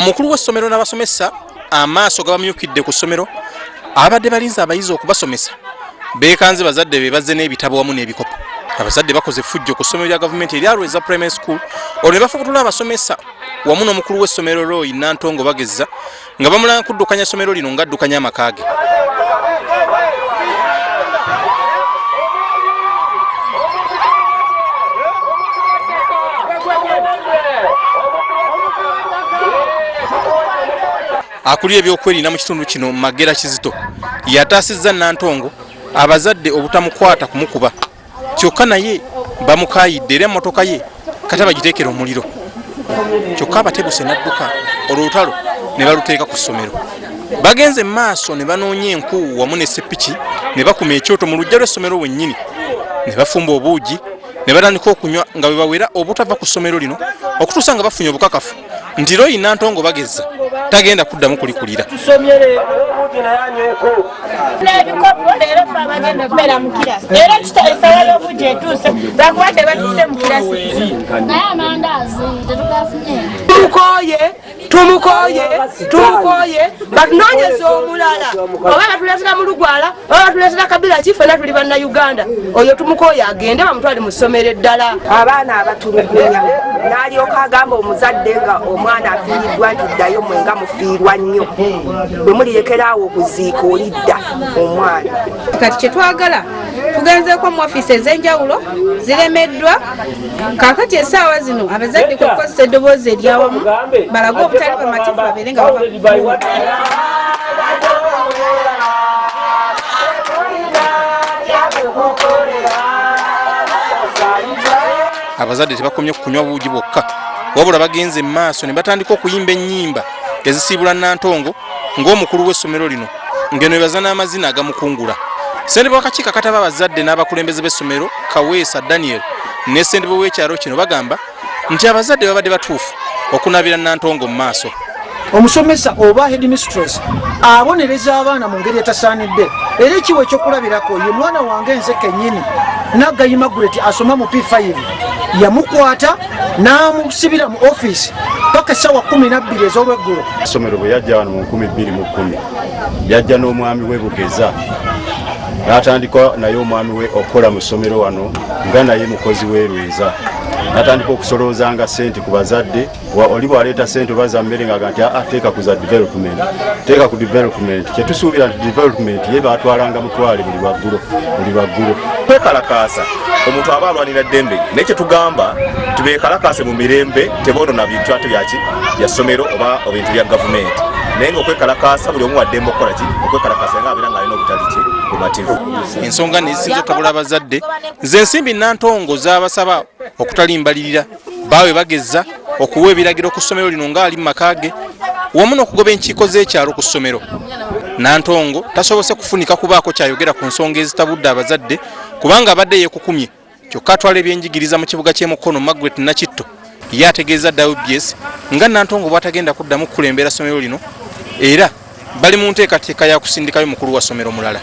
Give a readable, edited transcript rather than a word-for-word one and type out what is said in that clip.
omukulu w'essomero n'abasomesa amaaso gabamyukidde ku ssomero abadde balinze abayizi okubasomesa beekanze bazadde beebazze n'ebitabo wamu n'ebikopo. Abazadde bakoze fujjo ku ssomero lya gavumenti erya Lweza Primary School olwo ne bafukutula abasomesa wamu n'omukulu w'essomero Roy Nantongo bagezza nga bamulanga kuddukanya ssomero lino ng'addukanya amaka ge. Akulira ebyokwerinda mu kitundu kino Magera Kizito yataasizza Nantongo abazadde obutamukwata kumukuba kyokka naye bamukayidde era emmotoka ye kata bagiteekera omuliro kyokka abatebuse n'adduka olutalo ne baluteeka ku ssomero. Bagenze maaso ne banoonya enku wamu ne seppiki ne bakuma ekyoto mu lujja lw'essomero wennyini ne bafumba obuugi ne batandika okunywa nga bwe bawera obutava ku ssomero lino okutuusa nga bafunye obukakafu nti Roy Nantongo bagezza tagenda kuddamu kulikulira. Tumukoye batunoonyeza omulala oba batuleetera mu Lugwala oba batuleetera Kabila Chief na tuli banna Uganda oyo tumukoye agende bamutwale mu ssomero eddala. Abaana abatulugunya n'alyoka agamba omuzadde nga omwana afiiriddwa nti ddayo mwe nga mufiirwa nnyo bwe muliyekerawo okuziika olidda omwana. Kati kye twagala tugenzeeko mu ofiisi ez'enjawulo ziremeddwa kaakati essaawa zino abazadde ku kukozesa eddoboozi eryawamu balage obutali bamativu babeere nga abazadde tebakomye kunywa buugi bwokka wabula bagenze maaso ne batandika okuyimba ennyimba ezisiibula Nantongo ng'omukulu w'essomero lino ngeno ebaza n'amazina agamukungula. Ssentebe w'akakiiko akataba abazadde n'abakulembeze b'essomero Kaweesa Daniel ne ssentebe w'ekyalo kino bagamba nti abazadde babadde batuufu okunabira Nantongo mu maaso. Omusomesa oba headmistress abonereza abaana mu ngeri etasaanidde era ekiwe ekyokulabirako ye mwana wange nze kennyini Naggayi Margaret asoma mu P5 yamukwata n'amusibira mu ofiisi paka essaawa 12 ez'olweggulo. Essomero bwe yajja wano mu 2010 yajja n'omwami we Bugeza n'atandika naye omwami we okukola mu ssomero wano nga naye mukozi we Lweza n'atandika okusoloozanga ssente ku bazadde oli bw'aleeta ssente oba za mmere ng'aga nti teeka ku za development teeka ku development kyetusuubira nti development ye baatwalanga mutwale buli lwaggulo. Kwekalakaasa omuntu aba alwanira ddembe naye kyetugamba tubeekalakaase mu mirembe teboonona bintu ate bya ssomero oba ebintu bya gavumenti naye ng'okwekalakaasa buli omu waddembe okukola ki okwekalakaasa nga abeera ng'alina obutaliki bumativu. Ensonga nezisinza otabula abazadde z'ensimbi Nantongo z'abasaba okutalimbalirira baawe bagezza okuwa ebiragiro ku ssomero lino ng'ali mu maka ge wamu n'okugoba enkiiko z'ekyalo ku ssomero. Nantongo tasobose kufunika kubaako kyayogera ku nsonga ezitabudde abazadde kubanga abadde yeekukumye kyokka atwala ebyenjigiriza mu kibuga ky'e Mukono Margaret Nakitto ye ategeeza WBS nga Nantongo bw'atagenda kuddamu kukulembera ssomero lino era bali mu nteekateeka ya kusindikayo mukulu wa ssomero mulala.